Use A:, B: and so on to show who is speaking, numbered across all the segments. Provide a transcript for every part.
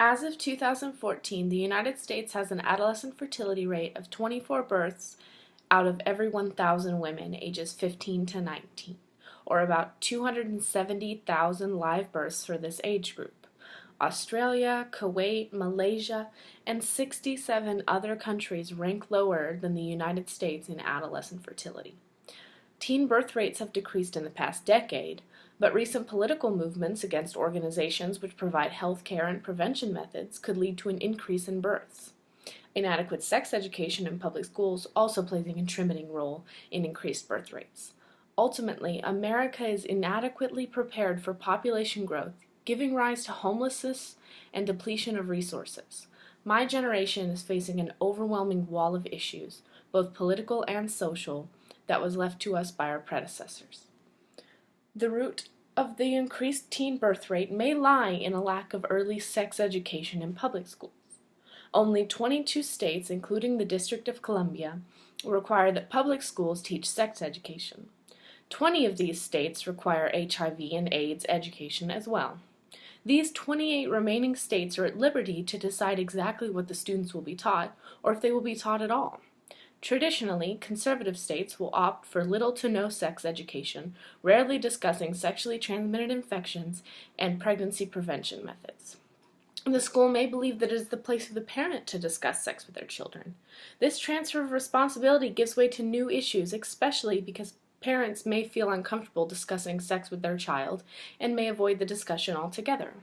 A: As of 2014, the United States has an adolescent fertility rate of 24 births out of every 1,000 women ages 15 to 19, or about 270,000 live births for this age group. Australia, Kuwait, Malaysia, and 67 other countries rank lower than the United States in adolescent fertility. Teen birth rates have decreased in the past decade, but recent political movements against organizations which provide health care and prevention methods could lead to an increase in births. Inadequate sex education in public schools also plays a contributing role in increased birth rates. Ultimately, America is inadequately prepared for population growth, giving rise to homelessness and depletion of resources. My generation is facing an overwhelming wall of issues, both political and social, that was left to us by our predecessors. The root of the increased teen birth rate may lie in a lack of early sex education in public schools. Only 22 states, including the District of Columbia, require that public schools teach sex education. 20 of these states require HIV and AIDS education as well. These 28 remaining states are at liberty to decide exactly what the students will be taught, or if they will be taught at all. Traditionally, conservative states will opt for little to no sex education, rarely discussing sexually transmitted infections and pregnancy prevention methods. The school may believe that it is the place of the parent to discuss sex with their children. This transfer of responsibility gives way to new issues, especially because parents may feel uncomfortable discussing sex with their child and may avoid the discussion altogether.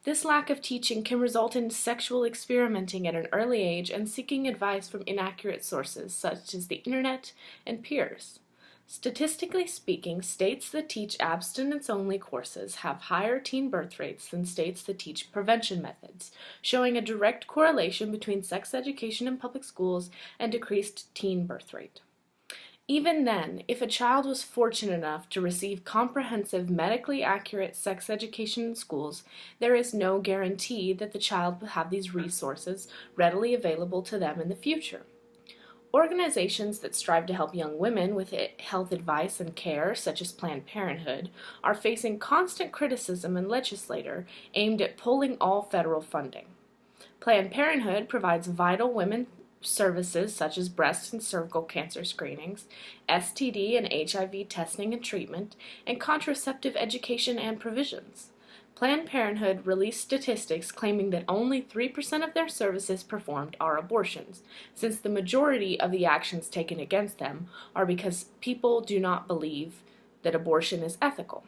A: This lack of teaching can result in sexual experimenting at an early age and seeking advice from inaccurate sources such as the internet and peers. Statistically speaking, states that teach abstinence-only courses have higher teen birth rates than states that teach prevention methods, showing a direct correlation between sex education in public schools and decreased teen birth rate. Even then, if a child was fortunate enough to receive comprehensive, medically accurate sex education in schools, there is no guarantee that the child will have these resources readily available to them in the future. Organizations that strive to help young women with health advice and care, such as Planned Parenthood, are facing constant criticism and legislation aimed at pulling all federal funding. Planned Parenthood provides vital women services such as breast and cervical cancer screenings, STD and HIV testing and treatment, and contraceptive education and provisions. Planned Parenthood released statistics claiming that only 3% of their services performed are abortions, since the majority of the actions taken against them are because people do not believe that abortion is ethical.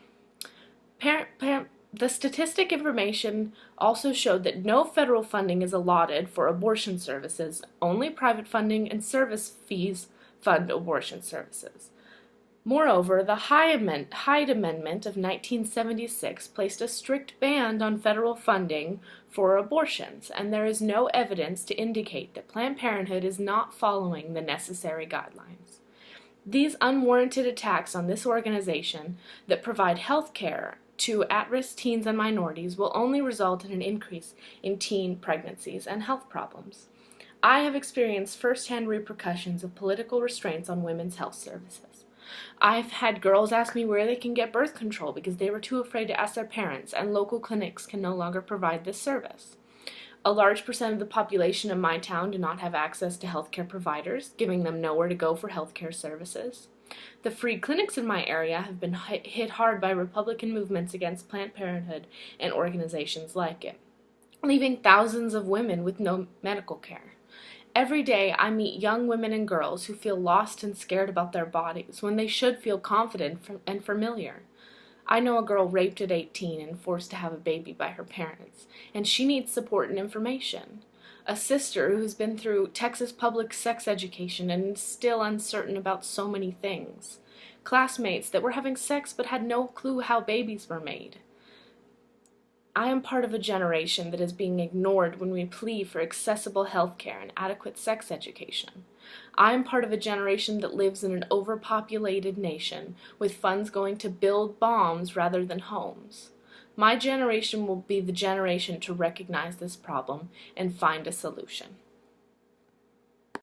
A: The statistic information also showed that no federal funding is allotted for abortion services, only private funding and service fees fund abortion services. Moreover, the Hyde Amendment of 1976 placed a strict ban on federal funding for abortions, and there is no evidence to indicate that Planned Parenthood is not following the necessary guidelines. These unwarranted attacks on this organization that provide health care to at-risk teens and minorities will only result in an increase in teen pregnancies and health problems. I have experienced first-hand repercussions of political restraints on women's health services. I've had girls ask me where they can get birth control because they were too afraid to ask their parents, and local clinics can no longer provide this service. A large percent of the population in my town do not have access to healthcare providers, giving them nowhere to go for healthcare services. The free clinics in my area have been hit hard by Republican movements against Planned Parenthood and organizations like it, leaving thousands of women with no medical care. Every day I meet young women and girls who feel lost and scared about their bodies when they should feel confident and familiar. I know a girl raped at 18 and forced to have a baby by her parents, and she needs support and information. A sister who's been through Texas public sex education and is still uncertain about so many things. Classmates that were having sex but had no clue how babies were made. I am part of a generation that is being ignored when we plead for accessible health care and adequate sex education. I am part of a generation that lives in an overpopulated nation with funds going to build bombs rather than homes. My generation will be the generation to recognize this problem and find a solution.